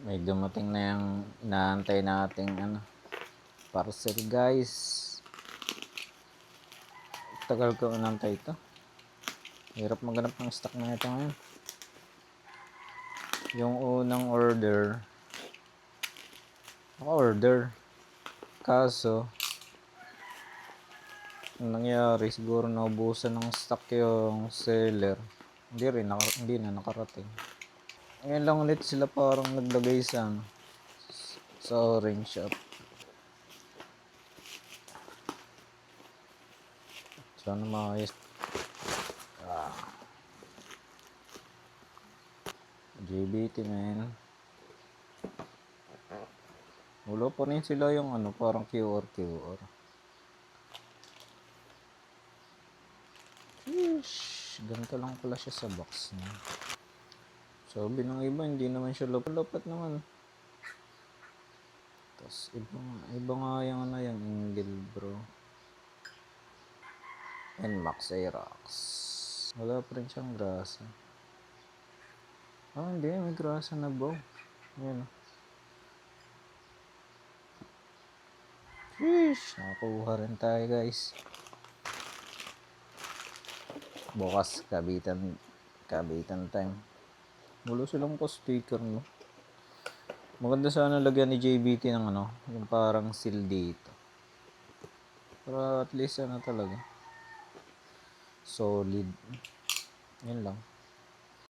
May dumating na yung inaantay nating parcel, guys. Tagal ko inantay ito. Hirap maghanap ng stock na ito ngayon. Yung unang order, naka-order. Kaso, ang nangyari, siguro naubusan ng stock yung seller. Hindi na nakarating. Ngayon lang ulit sila parang naglagay sa orange shop. Sana maayos. JBT, man. Wala pa rin sila yung parang QR. Sheesh, ganito lang pala siya sa box niya. Sabi ng iba, hindi naman siya lapat naman. Tapos iba nga yung yung angle, bro. NMAX Aerox. Wala pa rin siyang grasa. Hindi, may grasa na, bro. Ayan. Sheesh, nakakuha rin tayo, guys. Bukas, kabitan time. Wala silang pa-sticker, no? Maganda sana lagyan ni JBT ng yung parang seal dito. Para at least talaga. Solid. Yan lang.